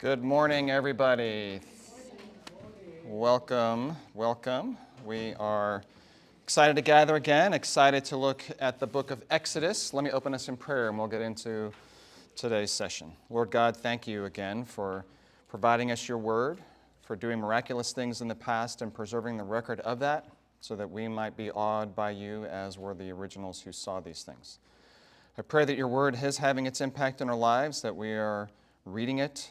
Good morning, everybody. Welcome. We are excited to gather again, excited to look at the book of Exodus. Let me open us in prayer and we'll get into today's session. Lord God, thank you again for providing us your word, for doing miraculous things in the past and preserving the record of that so that we might be awed by you as were the originals who saw these things. I pray that your word is having its impact in our lives, that we are reading it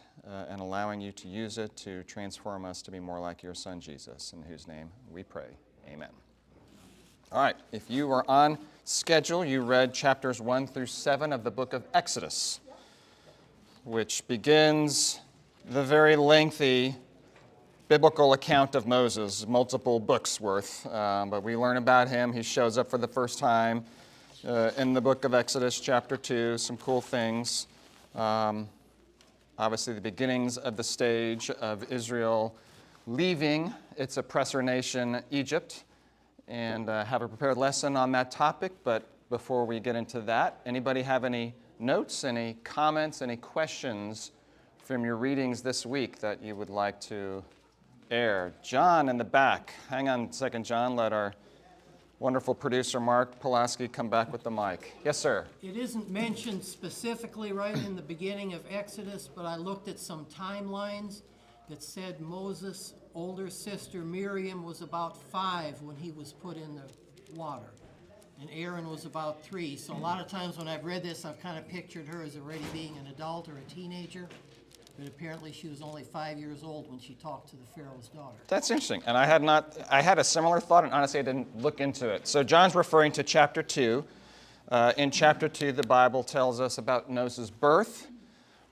and allowing you to use it to transform us to be more like your son Jesus, in whose name we pray. Amen. All right, if you were on schedule, you read chapters 1 through 7 of the book of Exodus, which begins the very lengthy biblical account of Moses, multiple books worth. But we learn about him. He shows up for the first time in the book of Exodus, chapter 2, some cool things. Obviously, the beginnings of the stage of Israel leaving its oppressor nation, Egypt, and have a prepared lesson on that topic. But before we get into that, anybody have any notes, any comments, any questions from your readings this week that you would like to air? John in the back. Hang on a second, John. Let our wonderful producer, Mark Pulaski, come back with the mic. Yes, sir. It isn't mentioned specifically right in the beginning of Exodus, but I looked at some timelines that said Moses' older sister Miriam was about 5 when he was put in the water, and Aaron was about 3. So a lot of times when I've read this, I've kind of pictured her as already being an adult or a teenager. But apparently she was only 5 years old when she talked to the Pharaoh's daughter. That's interesting. And I had a similar thought, and honestly, I didn't look into it. So John's referring to chapter 2. In chapter 2, the Bible tells us about Moses' birth.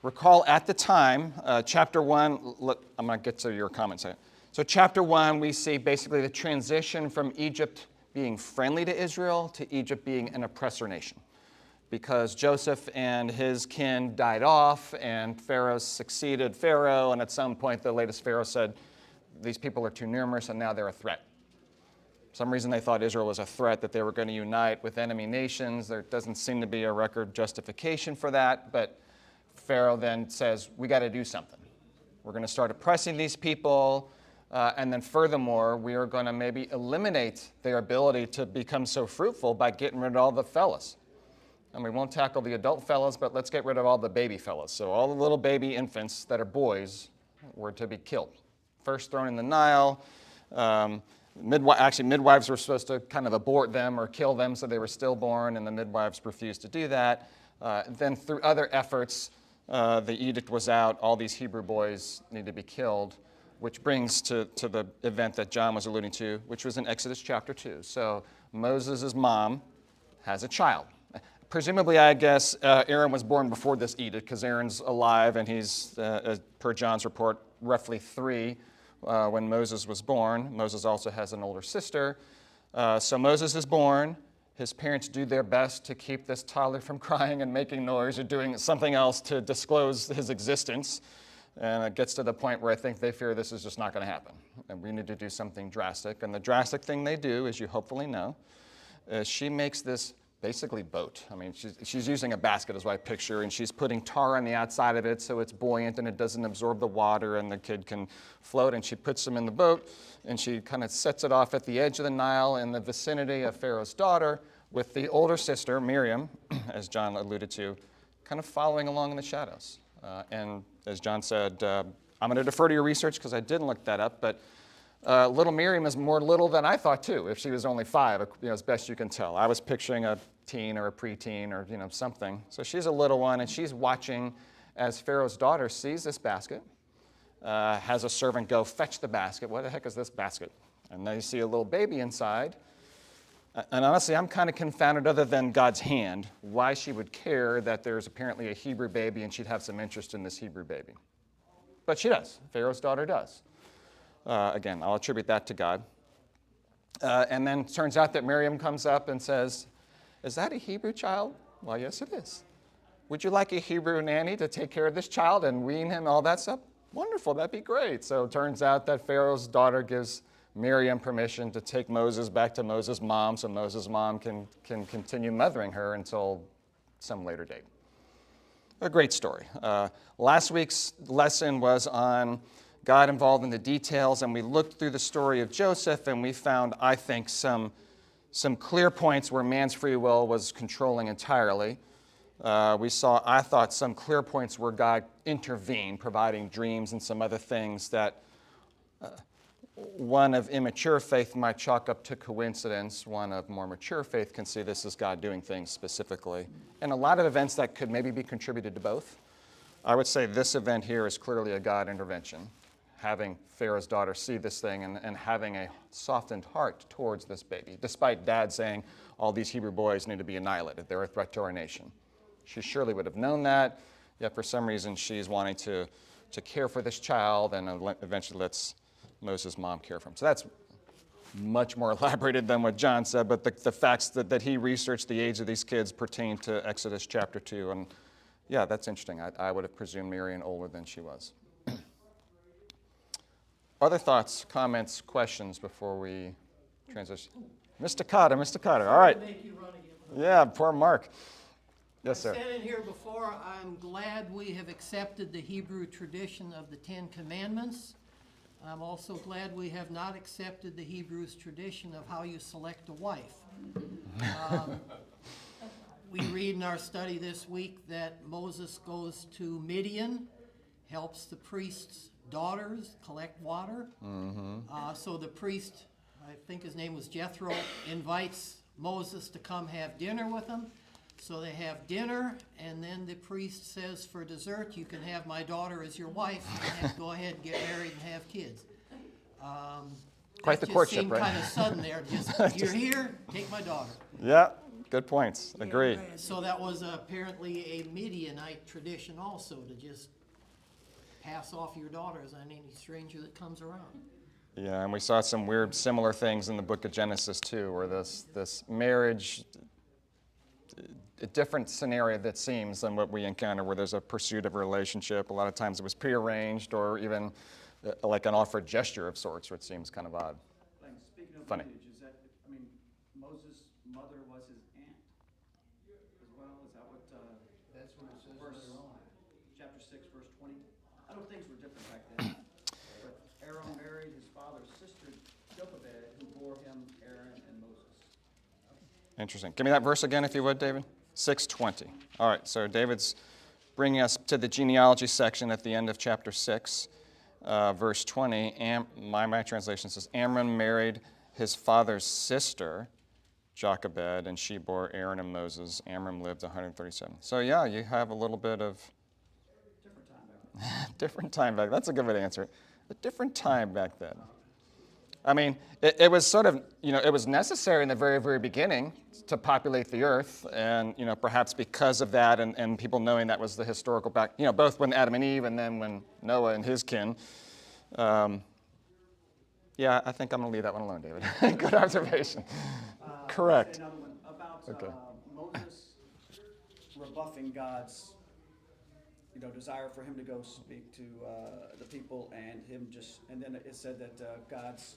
Recall at the time, chapter 1, I'm going to get to your comments. So chapter 1, we see basically the transition from Egypt being friendly to Israel to Egypt being an oppressor nation, because Joseph and his kin died off, and Pharaoh succeeded Pharaoh, and at some point the latest Pharaoh said, these people are too numerous, and now they're a threat. For some reason they thought Israel was a threat, that they were going to unite with enemy nations. There doesn't seem to be a record justification for that, but Pharaoh then says, we got to do something. We're going to start oppressing these people, and then furthermore, we are going to maybe eliminate their ability to become so fruitful by getting rid of all the fellas. And we won't tackle the adult fellas, but let's get rid of all the baby fellas. So all the little baby infants that are boys were to be killed. First thrown in the Nile. Midwives were supposed to kind of abort them or kill them so they were stillborn, and the midwives refused to do that. Then through other efforts, the edict was out. All these Hebrew boys need to be killed, which brings to the event that John was alluding to, which was in Exodus chapter 2. So Moses' mom has a child. Presumably, I guess, Aaron was born before this edict, because Aaron's alive, and he's, per John's report, roughly 3 when Moses was born. Moses also has an older sister. So Moses is born. His parents do their best to keep this toddler from crying and making noise or doing something else to disclose his existence. And it gets to the point where I think they fear this is just not going to happen, and we need to do something drastic. And the drastic thing they do, as you hopefully know, is she makes this basically boat. I mean, she's using a basket is what I picture, and she's putting tar on the outside of it so it's buoyant and it doesn't absorb the water and the kid can float, and she puts him in the boat, and she kind of sets it off at the edge of the Nile in the vicinity of Pharaoh's daughter, with the older sister, Miriam, as John alluded to, kind of following along in the shadows. And as John said, I'm going to defer to your research because I didn't look that up, but little Miriam is more little than I thought, too, if she was only 5, as best you can tell. I was picturing a teen or a preteen or something. So she's a little one, and she's watching as Pharaoh's daughter sees this basket, has a servant go fetch the basket. What the heck is this basket? And then you see a little baby inside. And honestly, I'm kind of confounded, other than God's hand, why she would care that there's apparently a Hebrew baby and she'd have some interest in this Hebrew baby. But she does. Pharaoh's daughter does. Again, I'll attribute that to God. And then it turns out that Miriam comes up and says, is that a Hebrew child? Well, yes, it is. Would you like a Hebrew nanny to take care of this child and wean him, all that stuff? Wonderful, that'd be great. So it turns out that Pharaoh's daughter gives Miriam permission to take Moses back to Moses' mom, so Moses' mom can continue mothering her until some later date. a great story. Last week's lesson was on God involved in the details, and we looked through the story of Joseph, and we found, I think, some clear points where man's free will was controlling entirely. We saw, I thought, some clear points where God intervened, providing dreams and some other things that one of immature faith might chalk up to coincidence. One of more mature faith can see this as God doing things specifically. And a lot of events that could maybe be contributed to both. I would say this event here is clearly a God intervention, having Pharaoh's daughter see this thing and having a softened heart towards this baby, despite Dad saying all these Hebrew boys need to be annihilated. They're a threat to our nation. She surely would have known that, yet for some reason she's wanting to care for this child and eventually lets Moses' mom care for him. So that's much more elaborated than what John said, but the facts that he researched the age of these kids pertain to Exodus chapter 2. And yeah, that's interesting. I would have presumed Miriam older than she was. Other thoughts, comments, questions before we transition? Mr. Cotter, all right. Yeah, poor Mark. Yes, sir. I said it here before, I'm glad we have accepted the Hebrew tradition of the Ten Commandments. I'm also glad we have not accepted the Hebrews' tradition of how you select a wife. We read in our study this week that Moses goes to Midian, helps the priest's daughters collect water. So the priest, I think his name was Jethro, invites Moses to come have dinner with him. So they have dinner, and then the priest says, for dessert, you can have my daughter as your wife, and go ahead and get married and have kids. Quite the courtship, right? Kind of sudden there. Just, you're here, take my daughter. Yeah, good points. Agreed. So that was apparently a Midianite tradition also, to just pass off your daughters on any stranger that comes around. Yeah, and we saw some weird similar things in the book of Genesis too, where this marriage, a different scenario that seems than what we encounter, where there's a pursuit of a relationship. A lot of times it was prearranged or even like an offered gesture of sorts, which seems kind of odd. Thanks. Speaking of Funny. lineage, is that, Moses' mother was his aunt as well? Is that what, That's what it says verse, later on. chapter 6, verse 20? I know things were different back then. But Aaron married his father's sister, Jochebed, who bore him Aaron and Moses. Interesting. Give me that verse again, if you would, David. 6:20. All right, so David's bringing us to the genealogy section at the end of chapter 6, verse 20. My translation says, Amram married his father's sister, Jochebed, and she bore Aaron and Moses. Amram lived 137. So yeah, you have a little bit of... Different time back then. Different time back. That's a good way to answer it. A different time back then. I mean, it was sort of, it was necessary in the very, very beginning to populate the earth, and, perhaps because of that and people knowing that was the historical back, both when Adam and Eve and then when Noah and his kin. Yeah, I think I'm going to leave that one alone, David. Good observation. Correct. Another one about Okay. Moses rebuffing God's desire for him to go speak to the people, and then it said that God's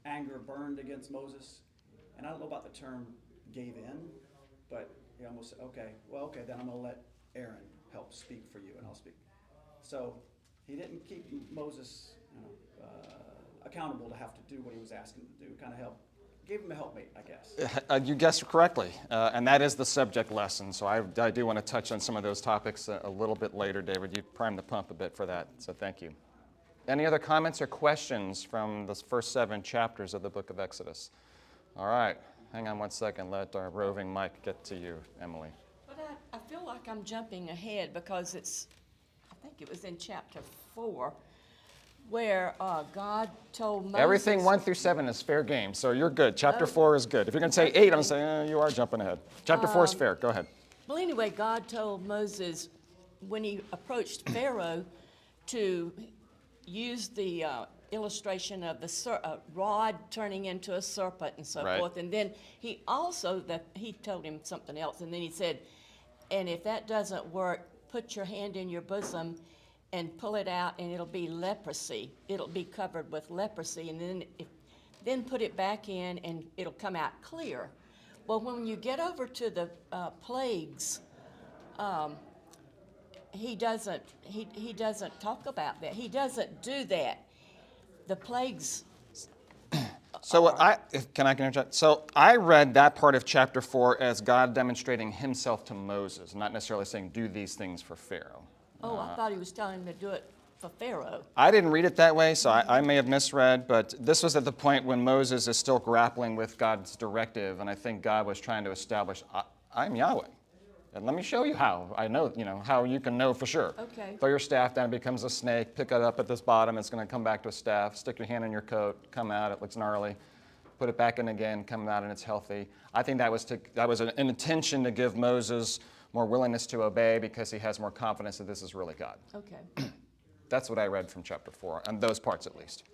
anger burned against Moses. And I don't know about the term gave in, but he almost said, okay, then I'm going to let Aaron help speak for you, and I'll speak. So he didn't keep Moses accountable to have to do what he was asking him to do, kind of gave him a helpmate, I guess. You guessed correctly, and that is the subject lesson. So I do want to touch on some of those topics a little bit later, David. You primed the pump a bit for that, so thank you. Any other comments or questions from the first 7 chapters of the book of Exodus? All right, hang on one second. Let our roving mic get to you, Emily. But I feel like I'm jumping ahead because I think it was in chapter 4, where God told Moses... Everything 1 through 7 is fair game, so you're good. Chapter 4 is good. If you're going to say 8, I'm going to say, you are jumping ahead. Chapter 4 is fair. Go ahead. Well, anyway, God told Moses, when he approached Pharaoh, to use the illustration of the rod turning into a serpent and so Right. forth. And then he also, he told him something else, and then he said, and if that doesn't work, put your hand in your bosom and pull it out, and it'll be leprosy. It'll be covered with leprosy, and then put it back in, and it'll come out clear. Well, when you get over to the plagues, he doesn't talk about that. He doesn't do that. The plagues. So can I interject? So I read that part of chapter 4 as God demonstrating himself to Moses, not necessarily saying do these things for Pharaoh. Oh, I thought he was telling him to do it for Pharaoh. I didn't read it that way, so I may have misread, but this was at the point when Moses is still grappling with God's directive, and I think God was trying to establish, I'm Yahweh. And let me show you how. I know, how you can know for sure. Okay. Throw your staff down, it becomes a snake, pick it up at this bottom, it's going to come back to a staff, stick your hand in your coat, come out, it looks gnarly, put it back in again, come out and it's healthy. I think that was an intention to give Moses more willingness to obey because he has more confidence that this is really God. Okay. That's what I read from chapter 4, and those parts at least.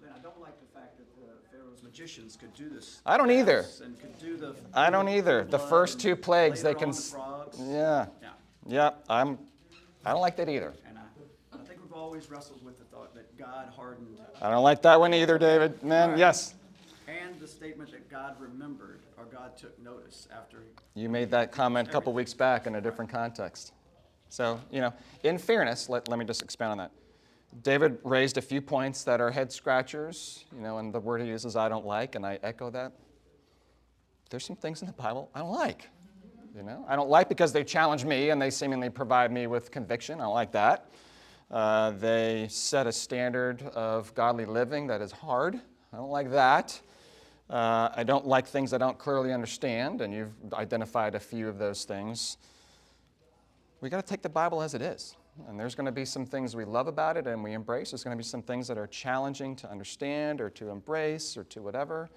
Then I don't like the fact that Pharaoh's magicians could do this. I don't either. And could do the. I don't either. The blood first and 2 plagues, they later can. on the frogs. Yeah. Yeah. Yeah. I don't like that either. And I think we've always wrestled with the thought that God hardened, I don't like that one either, David. Man, Right. yes. and the statement that God remembered or God took notice after. You made that comment a couple weeks back in a different context. So, in fairness, let me just expand on that. David raised a few points that are head scratchers, and the word he uses I don't like, and I echo that. There's some things in the Bible I don't like. I don't like because they challenge me and they seemingly provide me with conviction. I don't like that. They set a standard of godly living that is hard. I don't like that. I don't like things I don't clearly understand, and you've identified a few of those things. We got to take the Bible as it is. And there's going to be some things we love about it and we embrace. There's going to be some things that are challenging to understand or to embrace or to whatever.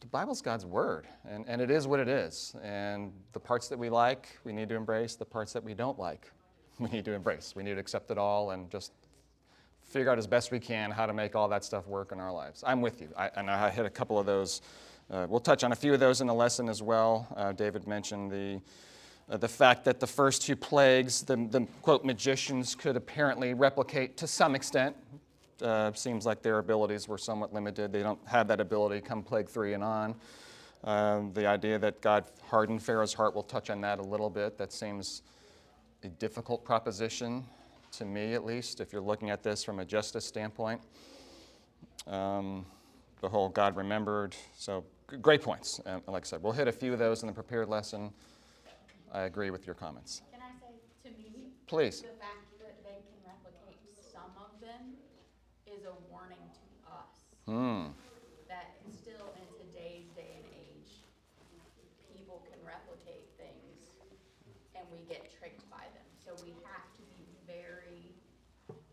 The Bible's God's word, and it is what it is. And the parts that we like, we need to embrace. The parts that we don't like, we need to embrace. We need to accept it all and just figure out as best we can how to make all that stuff work in our lives. I'm with you. I hit a couple of those. We'll touch on a few of those in the lesson as well. David mentioned the fact that the first 2 plagues, the quote, magicians could apparently replicate to some extent. Seems like their abilities were somewhat limited. They don't have that ability come plague 3 and on. The idea that God hardened Pharaoh's heart, we'll touch on that a little bit. That seems a difficult proposition, to me at least, if you're looking at this from a justice standpoint. The whole God remembered. So great points. Like I said, we'll hit a few of those in the prepared lesson. I agree with your comments. Can I say, to me, Please. the fact that they can replicate some of them is a warning to us. That still in today's day and age, people can replicate things and we get tricked by them. So we have to be very, that's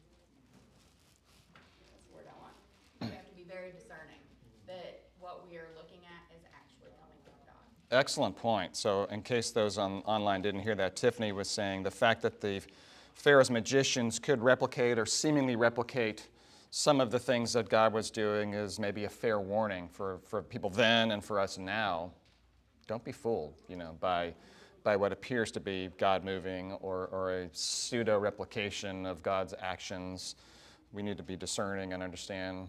the word I want. We have to be very discerning that what we are looking at is actually coming from God. Excellent point. So in case those online didn't hear that, Tiffany was saying the fact that the Pharaoh's magicians could replicate or seemingly replicate some of the things that God was doing is maybe a fair warning for people then and for us now. Don't be fooled, by what appears to be God moving or a pseudo-replication of God's actions. We need to be discerning and understand,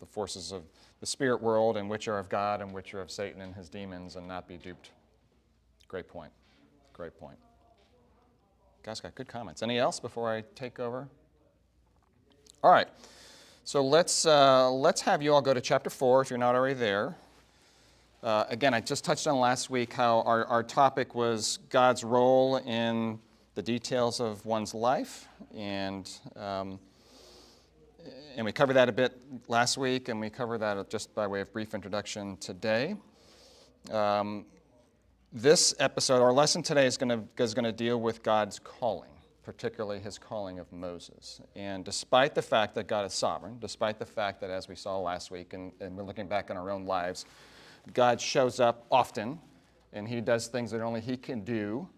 the forces of the spirit world and which are of God and which are of Satan and his demons and not be duped. Great point. Great point. Guys got good comments. Any else before I take over? All right. So let's have you all go to chapter 4 if you're not already there. Again, I just touched on last week how our topic was God's role in the details of one's life, and we covered that a bit last week, and we covered that just by way of brief introduction today. This episode, our lesson today is going to deal with God's calling, particularly his calling of Moses. And despite the fact that God is sovereign, despite the fact that, as we saw last week, and we're looking back in our own lives, God shows up often, and he does things that only he can do,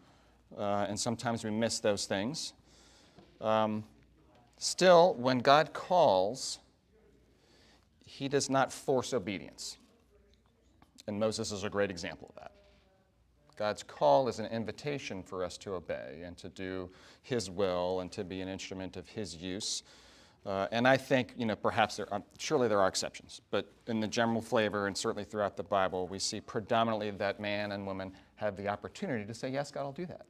and sometimes we miss those things. Still, when God calls, he does not force obedience. And Moses is a great example of that. God's call is an invitation for us to obey and to do his will and to be an instrument of his use. And I think, perhaps surely there are exceptions, but in the general flavor and certainly throughout the Bible, we see predominantly that man and woman have the opportunity to say, yes, God, I'll do that.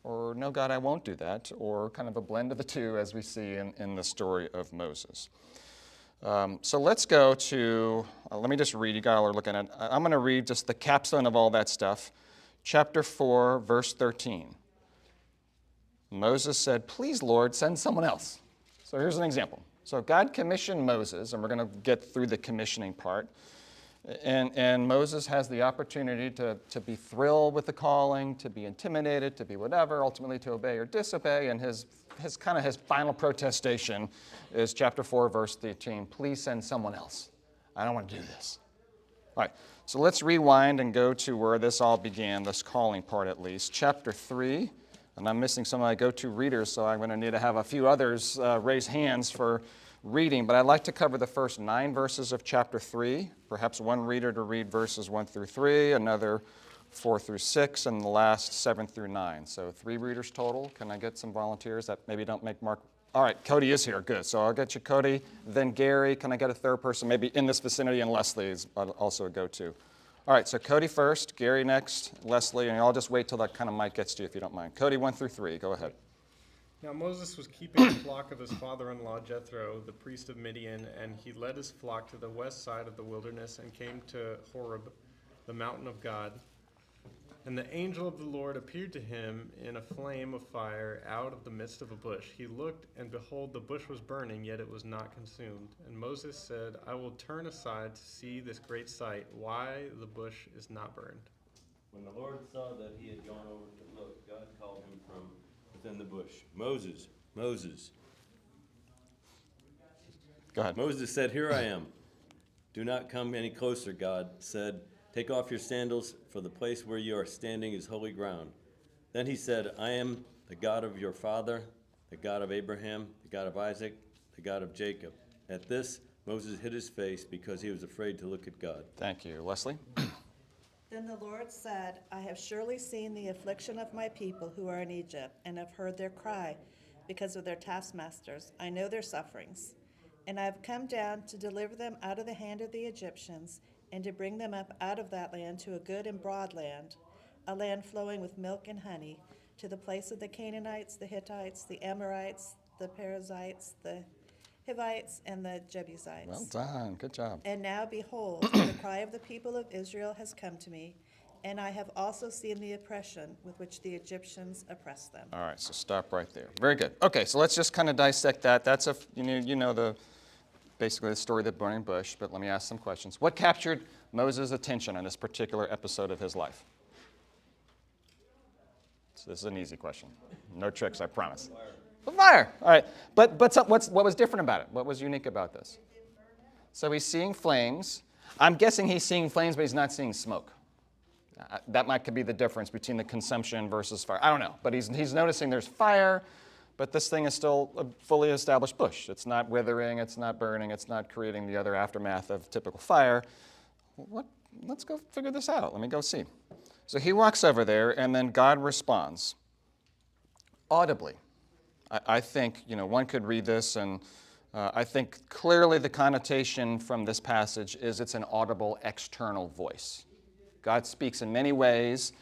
or no, God, I won't do that, or kind of a blend of the two as we see in the story of Moses. So let's go to, let me just read, you guys are looking at, I'm going to read just the capstone of all that stuff. Chapter 4, verse 13. Moses said, please, Lord, send someone else. So here's an example. So God commissioned Moses, and we're going to get through the commissioning part. And Moses has the opportunity to be thrilled with the calling, to be intimidated, to be whatever, ultimately to obey or disobey. And his final protestation is chapter 4, verse 13. Please send someone else. I don't want to do this. All right, so let's rewind and go to where this all began, this calling part at least. Chapter 3, and I'm missing some of my go-to readers, so I'm going to need to have a few others raise hands for reading, but I'd like to cover the first 9 verses of chapter 3, perhaps one reader to read verses 1 through 3, another 4 through 6, and the last 7 through 9. So 3 readers total. Can I get some volunteers that maybe don't make Mark? All right, Cody is here. Good. So I'll get you, Cody. Then Gary. Can I get a third person? Maybe in this vicinity, and Leslie is also a go-to. All right, so Cody first, Gary next, Leslie, and I'll just wait till that kind of mic gets to you if you don't mind. Cody, 1 through 3. Go ahead. Now Moses was keeping the flock of his father-in-law Jethro, the priest of Midian, and he led his flock to the west side of the wilderness and came to Horeb, the mountain of God. And the angel of the Lord appeared to him in a flame of fire out of the midst of a bush. He looked, and behold, the bush was burning, yet it was not consumed. And Moses said, I will turn aside to see this great sight, why the bush is not burned. When the Lord saw that he had gone over to look, God called him from within the bush. Moses, Moses. Go ahead. Moses said, here I am. Do not come any closer, God said. Take off your sandals, for the place where you are standing is holy ground. Then he said, I am the God of your father, the God of Abraham, the God of Isaac, the God of Jacob. At this, Moses hid his face because he was afraid to look at God. Thank you. Leslie? Then the Lord said, I have surely seen the affliction of my people who are in Egypt, and have heard their cry because of their taskmasters. I know their sufferings. And I have come down to deliver them out of the hand of the Egyptians, and to bring them up out of that land to a good and broad land, a land flowing with milk and honey, to the place of the Canaanites, the Hittites, the Amorites, the Perizzites, the Hivites, and the Jebusites. Well done. Good job. And now behold, the cry of the people of Israel has come to me, and I have also seen the oppression with which the Egyptians oppress them. All right, so stop right there. Very good. Okay, so let's just kind of dissect that. That's basically the story of the burning bush, but let me ask some questions. What captured Moses' attention on this particular episode of his life? So this is an easy question. No tricks, I promise. The fire. All right, but what was different about it? What was unique about this? So he's seeing flames. I'm guessing he's seeing flames, but he's not seeing smoke. That could be the difference between the consumption versus fire. I don't know, but he's noticing there's fire, but this thing is still a fully established bush. It's not withering, it's not burning, it's not creating the other aftermath of typical fire. Let's go figure this out. Let me go see. So he walks over there, and then God responds audibly. I think, one could read this, and I think clearly the connotation from this passage is it's an audible external voice. God speaks in many ways.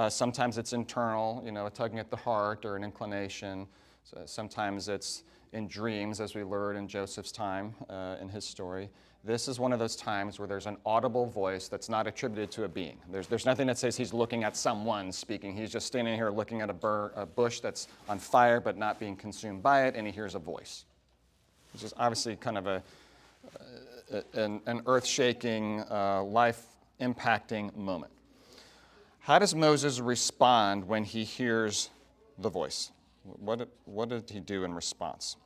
Sometimes it's internal, a tugging at the heart or an inclination. So sometimes it's in dreams, as we learned in Joseph's time in his story. This is one of those times where there's an audible voice that's not attributed to a being. There's nothing that says he's looking at someone speaking. He's just standing here looking at a bush that's on fire but not being consumed by it, and he hears a voice. Which is obviously kind of an earth-shaking, life-impacting moment. How does Moses respond when he hears the voice? What did he do in response?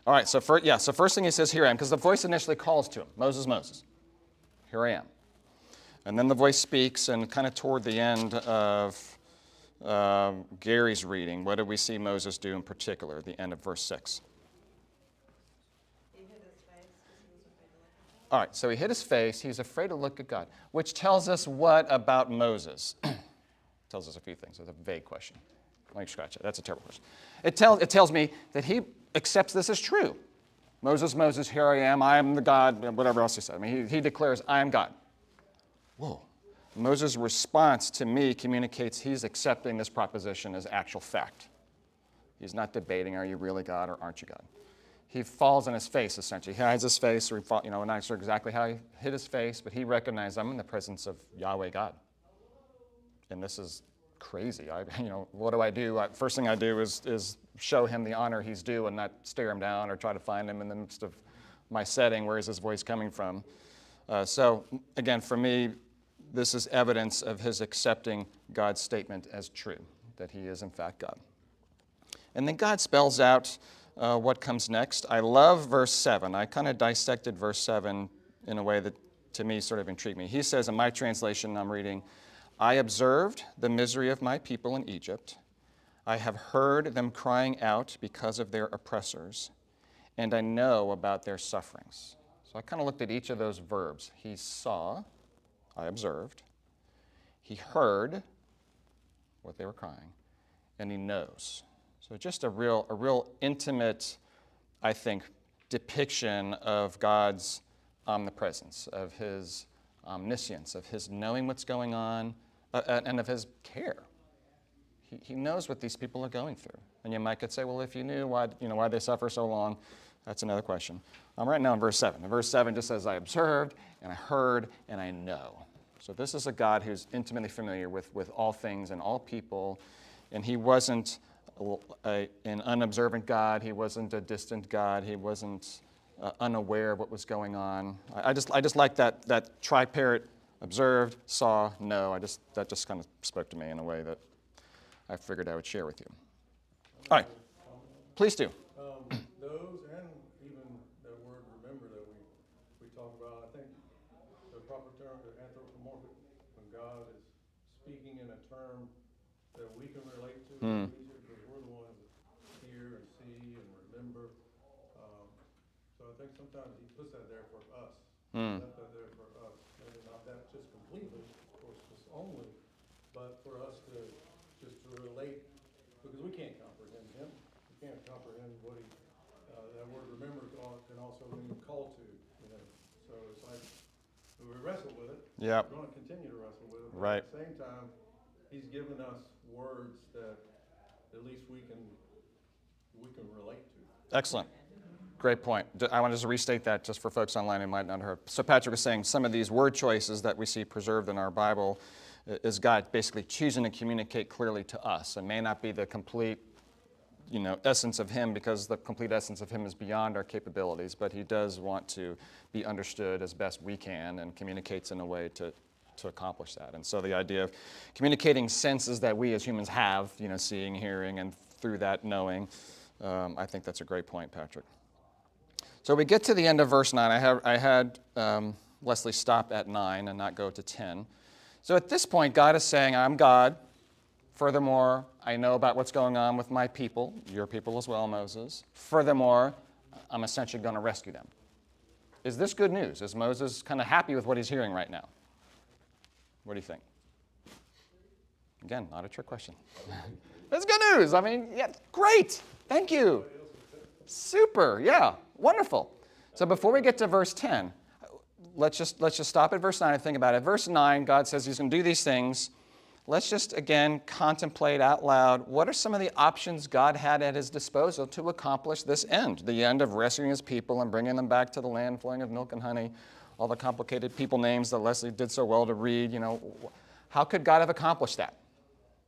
All right, so first thing he says, here I am, because the voice initially calls to him, Moses, Moses, here I am. And then the voice speaks, and kind of toward the end of Gary's reading, what do we see Moses do in particular at the end of verse 6? He hid his face because he was afraid to look at God. All right, so he hid his face. He's afraid to look at God, which tells us what about Moses? Tells us a few things. It's a vague question. Let me scratch it. That's a terrible question. It tells me that he accepts this as true. Moses, Moses, here I am the God, whatever else he said. I mean, he declares, I am God. Whoa. Moses' response to me communicates he's accepting this proposition as actual fact. He's not debating, are you really God or aren't you God? He falls on his face, essentially. He hides his face, or I'm not sure exactly how he hid his face, but he recognized, I'm in the presence of Yahweh God. And this is crazy. What do I do? First thing I do is show him the honor he's due and not stare him down or try to find him in the midst of my setting. Where is his voice coming from? So again, for me, this is evidence of his accepting God's statement as true, that he is in fact God. And then God spells out what comes next. I love verse 7. I kind of dissected verse 7 in a way that to me sort of intrigued me. He says in my translation, I'm reading, I observed the misery of my people in Egypt. I have heard them crying out because of their oppressors, and I know about their sufferings. So I kind of looked at each of those verbs. He saw, I observed. He heard what they were crying, and he knows. So just a real intimate, I think, depiction of God's omnipresence, of his omniscience, of his knowing what's going on, and of his care. He knows what these people are going through. And you might could say, well, if you knew why they suffer so long, that's another question. I'm right now in verse 7. And verse 7 just says, I observed, and I heard, and I know. So this is a God who's intimately familiar with all things and all people, and he wasn't an unobservant God. He wasn't a distant God. He wasn't unaware of what was going on. I just like that tripartite: observed, saw, know. That just kind of spoke to me in a way that I figured I would share with you. All right, please do. Those and even that word remember that we talk about, I think the proper term is anthropomorphic, when God is speaking in a term that we can relate to, because we're the ones that hear and see and remember. So I think sometimes he puts that there for us. Left that there for us. Maybe not that just completely, or just only, but for us to just to relate, because we can't comprehend him. We can't comprehend what he, that word remember can also mean call to, So it's like, we wrestle with it. Yep. We're going to continue to wrestle with it. But Right. at the same time, he's given us words that at least we can relate to. Excellent. Great point. I want to just restate that just for folks online who might not have heard. So Patrick was saying some of these word choices that we see preserved in our Bible is God basically choosing to communicate clearly to us. It may not be the complete, essence of him, because the complete essence of him is beyond our capabilities, but he does want to be understood as best we can and communicates in a way to accomplish that. And so the idea of communicating senses that we as humans have, seeing, hearing, and through that knowing, I think that's a great point, Patrick. So we get to the end of verse 9. I had Leslie stop at 9 and not go to 10. So at this point, God is saying, I'm God. Furthermore, I know about what's going on with my people, your people as well, Moses. Furthermore, I'm essentially going to rescue them. Is this good news? Is Moses kind of happy with what he's hearing right now? What do you think? Again, not a trick question. It's good news. I mean, yeah, great. Thank you. Super. Yeah, wonderful. So before we get to verse 10, let's just stop at verse 9 and think about it. Verse 9, God says he's going to do these things. Let's just, again, contemplate out loud, what are some of the options God had at his disposal to accomplish this end, the end of rescuing his people and bringing them back to the land flowing of milk and honey, all the complicated people names that Leslie did so well to read. How could God have accomplished that?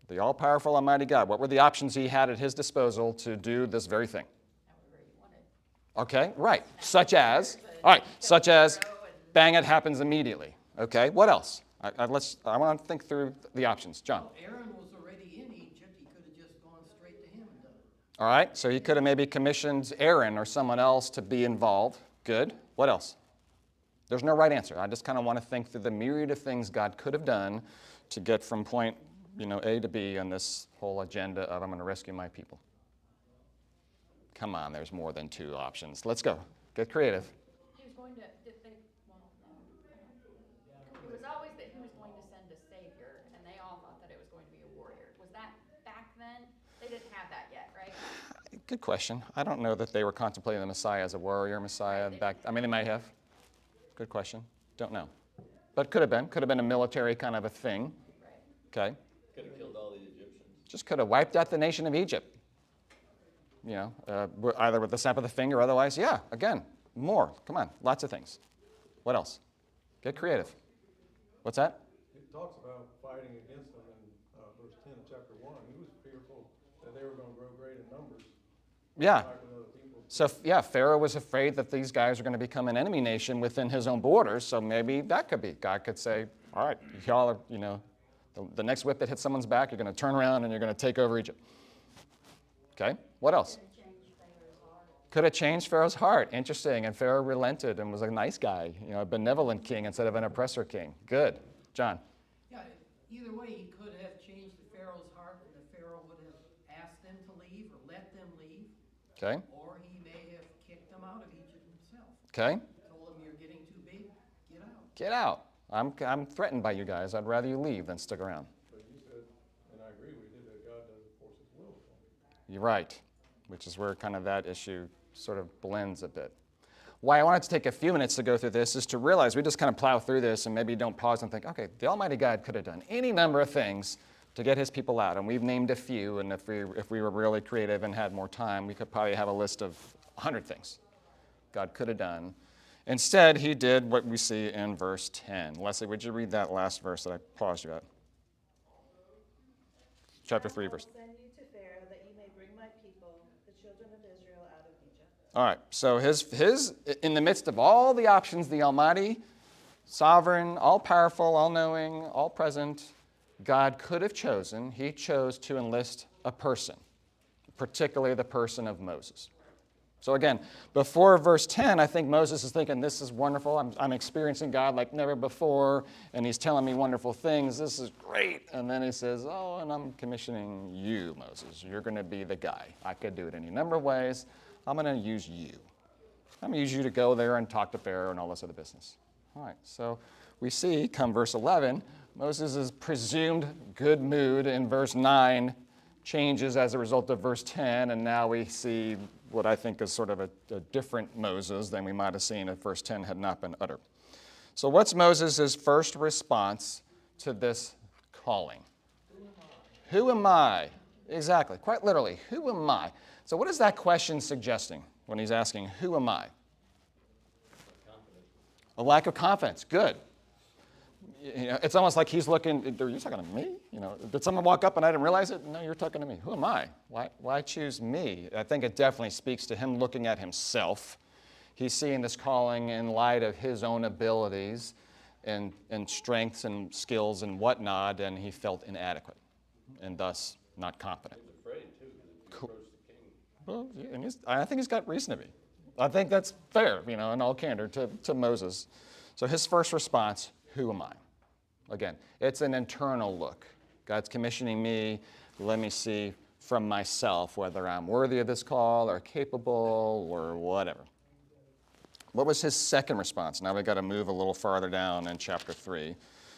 The all-powerful, almighty God. What were the options he had at his disposal to do this very thing? Okay, right. Such as, bang, it happens immediately. Okay, what else? I want to think through the options. John. Well, Aaron was already in Egypt. He could have just gone straight to him and done it. All right, so he could have maybe commissioned Aaron or someone else to be involved. Good. What else? There's no right answer. I just kind of want to think through the myriad of things God could have done to get from point, A to B on this whole agenda of I'm going to rescue my people. Come on, there's more than two options. Let's go. Get creative. He was going to, it was always that he was going to send a savior, and they all thought that it was going to be a warrior. Was that back then? They didn't have that yet, right? Good question. I don't know that they were contemplating the Messiah as a warrior Messiah back. I mean, they might have. Good question. Don't know. but could have been a military kind of a thing. Okay. Could have killed all the Egyptians. Just could have wiped out the nation of Egypt. Either with the snap of the finger or otherwise. Yeah, again, more. Come on, lots of things. What else? Get creative. What's that? It talks about fighting against them in verse 10 of chapter 1. He was fearful that they were going to grow great in numbers. Yeah. Fight with other people. So, yeah, Pharaoh was afraid that these guys are going to become an enemy nation within his own borders, so maybe that could be. God could say, all right, y'all are, the next whip that hits someone's back, you're going to turn around and you're going to take over Egypt. Okay, what else? Could have changed Pharaoh's heart. Interesting, and Pharaoh relented and was a nice guy, a benevolent king instead of an oppressor king. Good. John? Yeah, either way, he could have changed the Pharaoh's heart, and the Pharaoh would have asked them to leave or let them leave. Okay. Or he may have kicked them out of Egypt himself. Okay. Told them, you're getting too big, get out. Get out. I'm threatened by you guys. I'd rather you leave than stick around. But you said, and I agree with you, that God doesn't force his will upon people. You're right, which is where kind of that issue sort of blends a bit. Why I wanted to take a few minutes to go through this is to realize we just kind of plow through this and maybe don't pause and think, okay, the Almighty God could have done any number of things to get his people out, and we've named a few, and if we were really creative and had more time, we could probably have a list of 100 things God could have done. Instead, he did what we see in verse 10. Leslie, would you read that last verse that I paused you at? Chapter 3, verse. I will send you to Pharaoh that you may bring my people, the children of Israel, out of Egypt. All right, so his in the midst of all the options, the Almighty, sovereign, all-powerful, all-knowing, all-present, God could have chosen, he chose to enlist a person, particularly the person of Moses. So again, before verse 10, I think Moses is thinking, this is wonderful. I'm experiencing God like never before, and he's telling me wonderful things. This is great. And then he says, oh, and I'm commissioning you, Moses. You're going to be the guy. I could do it any number of ways. I'm going to use you. I'm going to use you to go there and talk to Pharaoh and all this other business. All right, so we see, come verse 11, Moses' presumed good mood in verse 9 changes as a result of verse 10, and now we see what I think is sort of a different Moses than we might have seen if verse 10 had not been uttered. So what's Moses' first response to this calling? Who am I? Exactly, quite literally, who am I? So what is that question suggesting when he's asking, who am I? A lack of confidence. Good. It's almost like he's looking, are you talking to me? Did someone walk up and I didn't realize it? No, you're talking to me. Who am I? Why choose me? I think it definitely speaks to him looking at himself. He's seeing this calling in light of his own abilities and strengths and skills and whatnot, and he felt inadequate and thus not competent. He's afraid, too, because if you approach the king. Well, and I think he's got reason to be. I think that's fair, in all candor to Moses. So his first response, who am I? Again, it's an internal look. God's commissioning me. Let me see from myself whether I'm worthy of this call or capable or whatever. What was his second response? Now we've got to move a little farther down in chapter 3.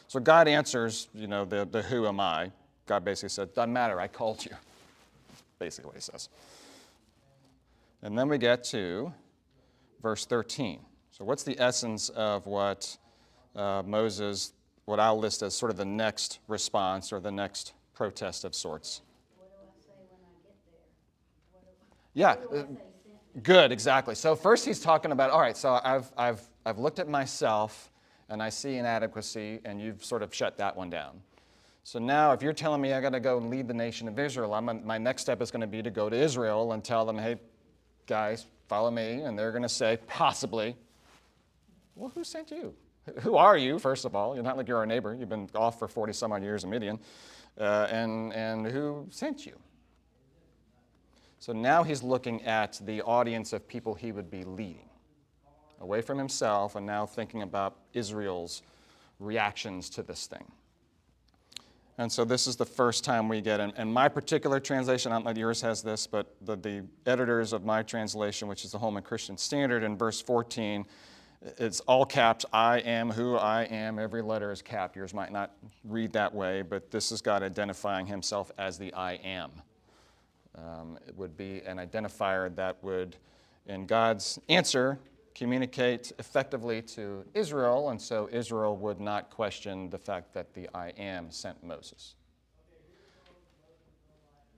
So God answers, the who am I. God basically said, doesn't matter, I called you. Basically what he says. And then we get to verse 13. So what's the essence of what Moses, what I'll list as sort of the next response or the next protest of sorts? What do I say when I get there? Yeah, good, exactly. So first he's talking about, all right, so I've looked at myself and I see inadequacy, and you've sort of shut that one down. So now if you're telling me I got to go and lead the nation of Israel, my next step is going to be to go to Israel and tell them, hey, guys, follow me. And they're going to say, possibly, well, who sent you? Who are you, first of all? You're not like you're our neighbor. You've been off for 40-some-odd years in Midian. And who sent you? So now he's looking at the audience of people he would be leading, away from himself, and now thinking about Israel's reactions to this thing. And so this is the first time we get, and my particular translation, I don't know if yours has this, but the editors of my translation, which is the Holman Christian Standard, in verse 14, it's all caps, I am who I am. Every letter is capped. Yours might not read that way, but this is God identifying himself as the I am. It would be an identifier that would, in God's answer communicate effectively to Israel, and so Israel would not question the fact that the I Am sent Moses.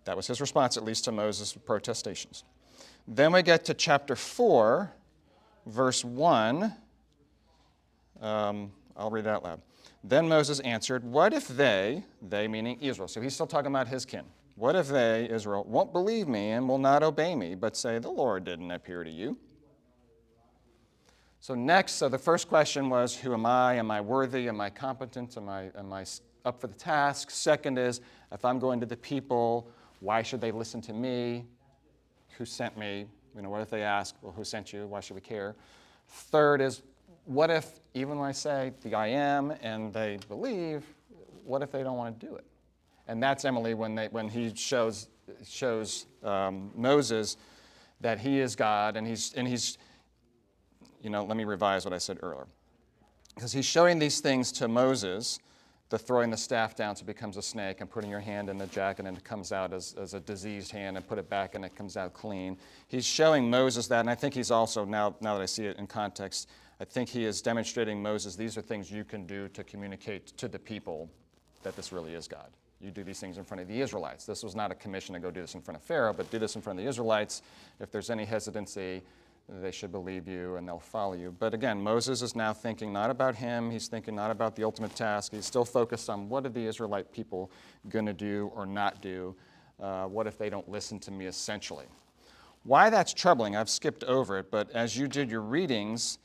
That was his response, at least to Moses' protestations. Then we get to chapter 4, verse 1. I'll read it out loud. Then Moses answered, what if they meaning Israel, so he's still talking about his kin. What if they, Israel, won't believe me and will not obey me, but say, the Lord didn't appear to you? So the first question was, who am I? Am I worthy? Am I competent? Am I up for the task? Second is, if I'm going to the people, why should they listen to me? Who sent me? What if they ask, well, who sent you? Why should we care? Third is, what if, even when I say the I Am and they believe, what if they don't want to do it? And that's Emily when he shows Moses that he is God, and he's let me revise what I said earlier. Because he's showing these things to Moses, the throwing the staff down so it becomes a snake, and putting your hand in the jacket and it comes out as a diseased hand, and put it back and it comes out clean. He's showing Moses that, and I think he's also, now that I see it in context, I think he is demonstrating Moses, these are things you can do to communicate to the people that this really is God. You do these things in front of the Israelites. This was not a commission to go do this in front of Pharaoh, but do this in front of the Israelites. If there's any hesitancy, they should believe you and they'll follow you. But again, Moses is now thinking not about him. He's thinking not about the ultimate task. He's still focused on what are the Israelite people going to do or not do? What if they don't listen to me, essentially? Why that's troubling, I've skipped over it, but as you did your readings,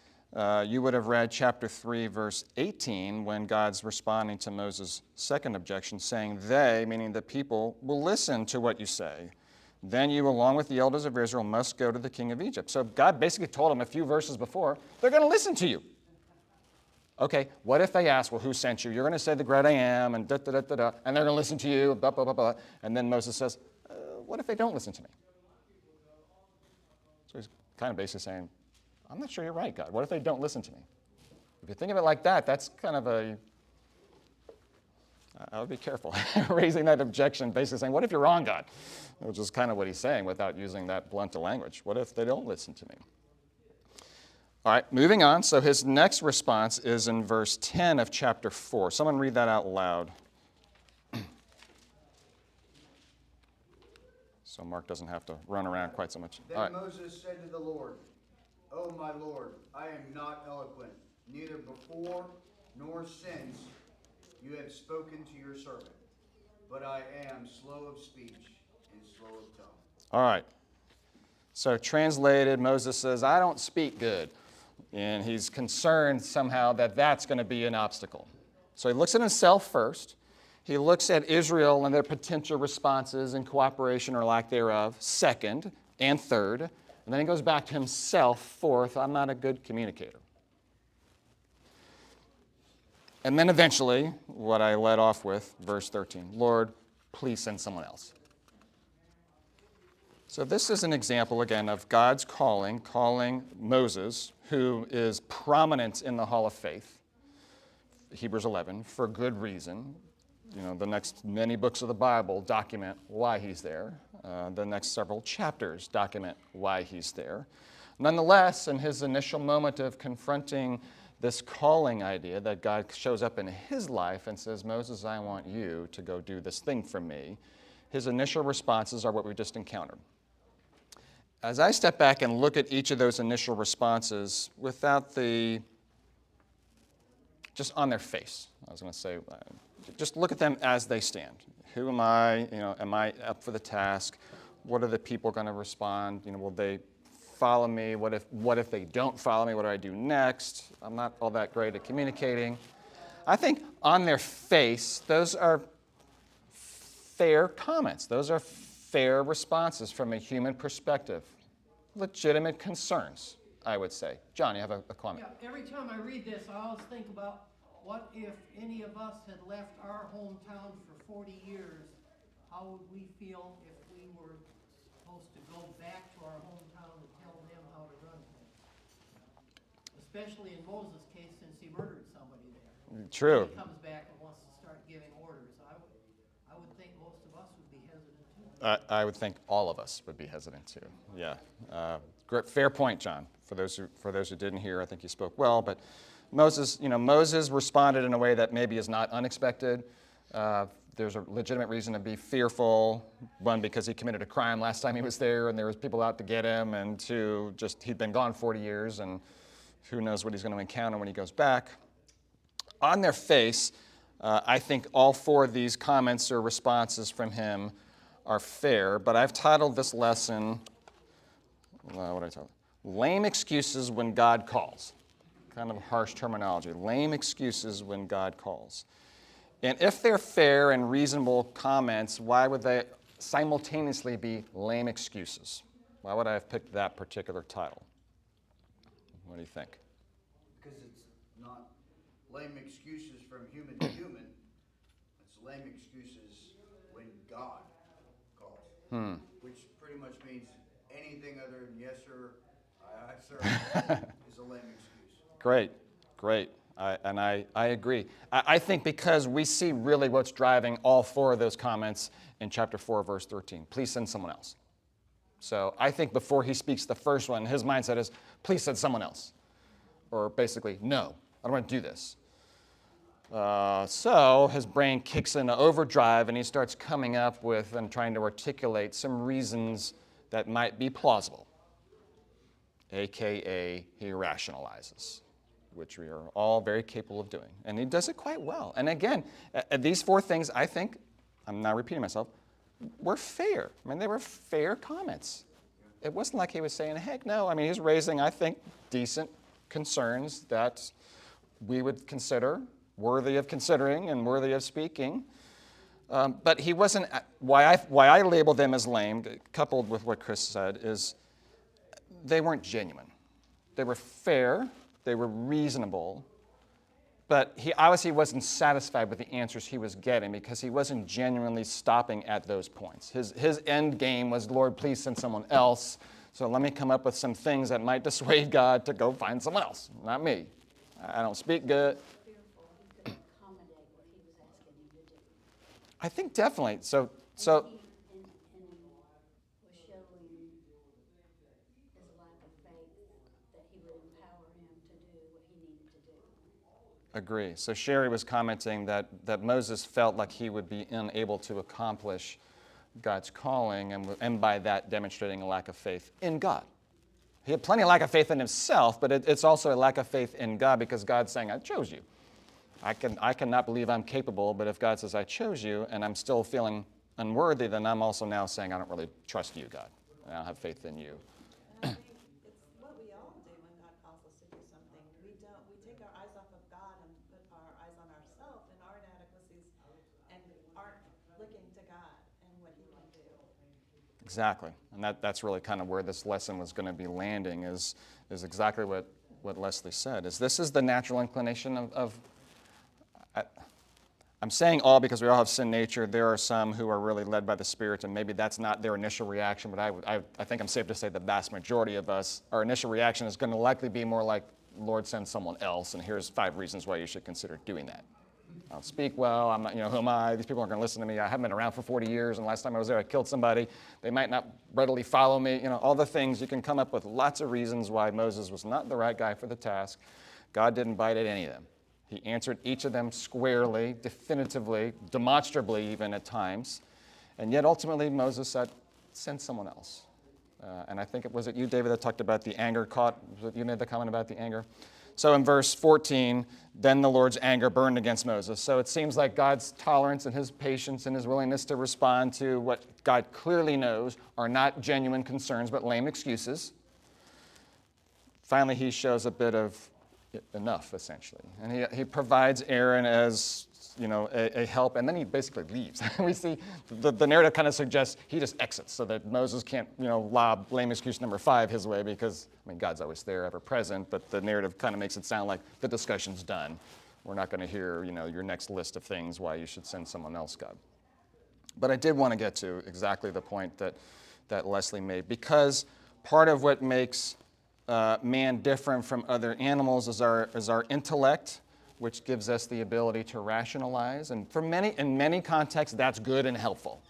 you would have read chapter 3, verse 18, when God's responding to Moses' second objection, saying, they, meaning the people, will listen to what you say. Then you, along with the elders of Israel, must go to the king of Egypt. So God basically told him a few verses before, they're going to listen to you. Okay, what if they ask, well, who sent you? You're going to say the great I Am, and da-da-da-da-da, and they're going to listen to you, blah, blah, blah, blah. And then Moses says, what if they don't listen to me? So he's kind of basically saying, I'm not sure you're right, God. What if they don't listen to me? If you think of it like that, that's kind of I would be careful raising that objection, basically saying, what if you're wrong, God? Which is kind of what he's saying without using that blunt language. What if they don't listen to me? All right, moving on. So his next response is in verse 10 of chapter 4. Someone read that out loud. So Mark doesn't have to run around quite so much. Then Moses said to the Lord, O my Lord, I am not eloquent, neither before nor since you have spoken to your servant, but I am slow of speech and slow of tongue. All right. So translated, Moses says, I don't speak good. And he's concerned somehow that that's going to be an obstacle. So he looks at himself first. He looks at Israel and their potential responses and cooperation or lack thereof, second, and third. And then he goes back to himself, fourth, I'm not a good communicator. And then eventually, what I led off with, verse 13, Lord, please send someone else. So this is an example, again, of God's calling Moses, who is prominent in the Hall of Faith, Hebrews 11, for good reason. The next many books of the Bible document why he's there. The next several chapters document why he's there. Nonetheless, in his initial moment of confronting this calling idea that God shows up in his life and says, Moses, I want you to go do this thing for me, his initial responses are what we just encountered. As I step back and look at each of those initial responses without just on their face, I was going to say, just look at them as they stand. Who am I? Am I up for the task? What are the people going to respond? Will they follow me? What if they don't follow me? What do I do next? I'm not all that great at communicating. I think on their face, those are fair comments. Those are fair responses from a human perspective. Legitimate concerns, I would say. John, you have a comment? Yeah, every time I read this, I always think about what if any of us had left our hometown for 40 years? How would we feel if we were supposed to go back to our hometown and tell them how to run things? Especially in Moses' case, since he murdered somebody there. True. He comes back and wants to start giving orders. I would think most of us would be hesitant too. I would think all of us would be hesitant too. Yeah. Fair point, John. For those who didn't hear, I think you spoke well. But Moses responded in a way that maybe is not unexpected. There's a legitimate reason to be fearful. One, because he committed a crime last time he was there, and there was people out to get him. And two, just he'd been gone 40 years, and who knows what he's going to encounter when he goes back. On their face, I think all four of these comments or responses from him are fair. But I've titled this lesson, what did I title it? Lame excuses when God calls. Kind of harsh terminology. Lame excuses when God calls. And if they're fair and reasonable comments, why would they simultaneously be lame excuses? Why would I have picked that particular title? What do you think? Because it's not lame excuses from human to human. It's lame excuses when God calls. Which pretty much means anything other than yes, sir, aye, sir, is a lame excuse. Great. I agree. I think because we see really what's driving all four of those comments in chapter 4, verse 13. Please send someone else. So I think before he speaks the first one, his mindset is, please send someone else. Or basically, no, I don't want to do this. So his brain kicks into overdrive and he starts coming up with and trying to articulate some reasons that might be plausible. AKA, he rationalizes, which we are all very capable of doing. And he does it quite well. And again, these four things, I think, I'm not repeating myself, were fair. I mean, they were fair comments. It wasn't like he was saying, heck no. I mean, he was raising, I think, decent concerns that we would consider worthy of considering and worthy of speaking. But he wasn't, why I labeled them as lame, coupled with what Chris said, is they weren't genuine. They were fair, they were reasonable, but he obviously wasn't satisfied with the answers he was getting because he wasn't genuinely stopping at those points. His end game was, Lord, please send someone else, so let me come up with some things that might dissuade God to go find someone else, not me. I don't speak good. I think definitely. So was showing his lack of faith that he would empower him to do what he needed to do. agree. So Sherry was commenting that Moses felt like he would be unable to accomplish God's calling, and by that demonstrating a lack of faith in God. He had plenty of lack of faith in himself, but it's also a lack of faith in God because God's saying, I chose you. I cannot believe I'm capable, but if God says, I chose you, and I'm still feeling unworthy, then I'm also now saying, I don't really trust you, God. I don't have faith in you. And I think it's what we all do when God calls us to do something. We take our eyes off of God and put our eyes on ourselves and our inadequacies and aren't looking to God and what he can do. Exactly. And that's really kind of where this lesson was going to be landing is exactly what Leslie said. This is the natural inclination of I'm saying all because we all have sin nature. There are some who are really led by the Spirit, and maybe that's not their initial reaction, but I think I'm safe to say the vast majority of us, our initial reaction is going to likely be more like, Lord, send someone else, and here's 5 reasons why you should consider doing that. I don't speak well, I'm not, who am I? These people aren't going to listen to me. I haven't been around for 40 years, and last time I was there, I killed somebody. They might not readily follow me. All the things. You can come up with lots of reasons why Moses was not the right guy for the task. God didn't bite at any of them. He answered each of them squarely, definitively, demonstrably even at times. And yet ultimately Moses said, send someone else. And I think was it you, David, that talked about the anger caught? Was it you made the comment about the anger? So in verse 14, then the Lord's anger burned against Moses. So it seems like God's tolerance and his patience and his willingness to respond to what God clearly knows are not genuine concerns but lame excuses. Finally, he shows a bit of enough, essentially. And he provides Aaron as, a help, and then he basically leaves. We see the narrative kind of suggests he just exits so that Moses can't, lob lame excuse number 5 his way because, God's always there, ever present, but the narrative kind of makes it sound like the discussion's done. We're not going to hear, your next list of things why you should send someone else, God. But I did want to get to exactly the point that Leslie made, because part of what makes man different from other animals is our intellect, which gives us the ability to rationalize. And in many contexts, that's good and helpful.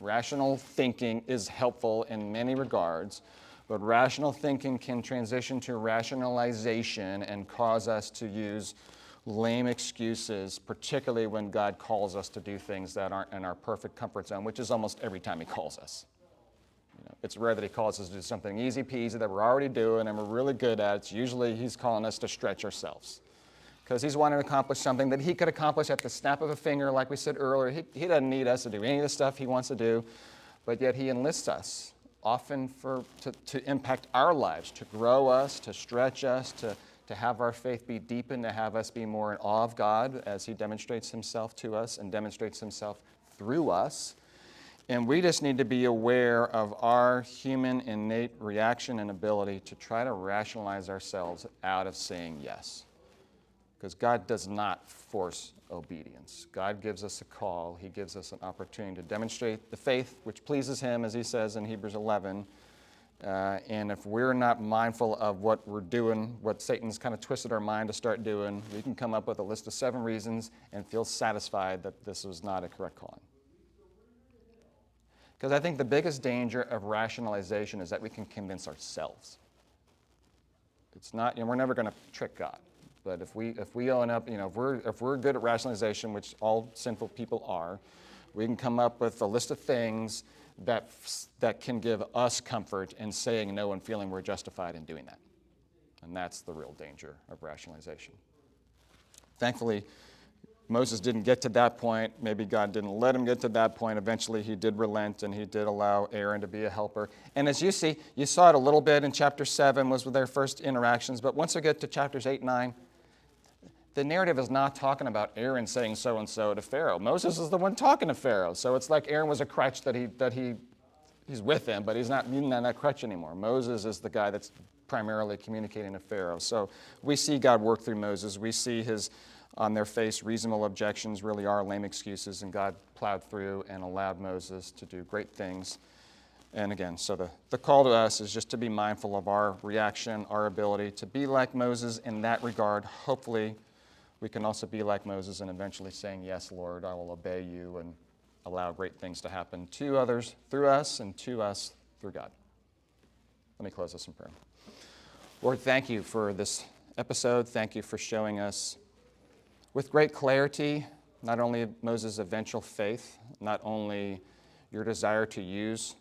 Rational thinking is helpful in many regards. But rational thinking can transition to rationalization and cause us to use lame excuses, particularly when God calls us to do things that aren't in our perfect comfort zone, which is almost every time he calls us. It's rare that he calls us to do something easy peasy that we're already doing and we're really good at. It's usually he's calling us to stretch ourselves, because he's wanting to accomplish something that he could accomplish at the snap of a finger, like we said earlier. He doesn't need us to do any of the stuff he wants to do, but yet he enlists us often to impact our lives, to grow us, to stretch us, to have our faith be deepened, to have us be more in awe of God as he demonstrates himself to us and demonstrates himself through us. And we just need to be aware of our human innate reaction and ability to try to rationalize ourselves out of saying yes. Because God does not force obedience. God gives us a call. He gives us an opportunity to demonstrate the faith which pleases him, as he says in Hebrews 11. And if we're not mindful of what we're doing, what Satan's kind of twisted our mind to start doing, we can come up with a list of 7 reasons and feel satisfied that this was not a correct calling. Because I think the biggest danger of rationalization is that we can convince ourselves. It's not, we're never going to trick God. But if we own up, if we're good at rationalization, which all sinful people are, we can come up with a list of things that can give us comfort in saying no and feeling we're justified in doing that. And that's the real danger of rationalization. Thankfully, Moses didn't get to that point. Maybe God didn't let him get to that point. Eventually, he did relent, and he did allow Aaron to be a helper. And as you see, you saw it a little bit in chapter 7 was with their first interactions. But once we get to chapters 8 and 9, the narrative is not talking about Aaron saying so-and-so to Pharaoh. Moses is the one talking to Pharaoh. So it's like Aaron was a crutch that he's with him, but he's not needing that crutch anymore. Moses is the guy that's primarily communicating to Pharaoh. So we see God work through Moses. We see his, on their face, reasonable objections really are lame excuses, and God plowed through and allowed Moses to do great things. And again, so the call to us is just to be mindful of our reaction, our ability to be like Moses in that regard. Hopefully, we can also be like Moses and eventually saying, yes, Lord, I will obey you and allow great things to happen to others through us and to us through God. Let me close this in prayer. Lord, thank you for this episode. Thank you for showing us with great clarity not only Moses' eventual faith, not only your desire to use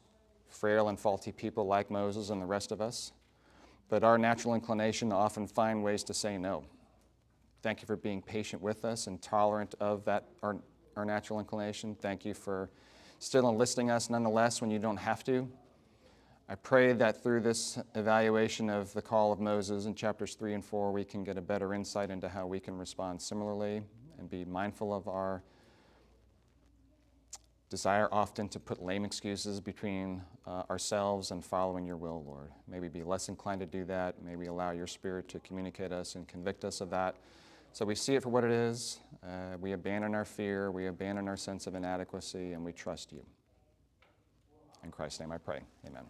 frail and faulty people like Moses and the rest of us, but our natural inclination to often find ways to say no. Thank you for being patient with us and tolerant of that, our natural inclination. Thank you for still enlisting us nonetheless when you don't have to. I pray that through this evaluation of the call of Moses in chapters 3 and 4, we can get a better insight into how we can respond similarly and be mindful of our desire often to put lame excuses between ourselves and following your will, Lord. May we be less inclined to do that. May we allow your Spirit to communicate us and convict us of that. So we see it for what it is. We abandon our fear. We abandon our sense of inadequacy, and we trust you. In Christ's name I pray. Amen.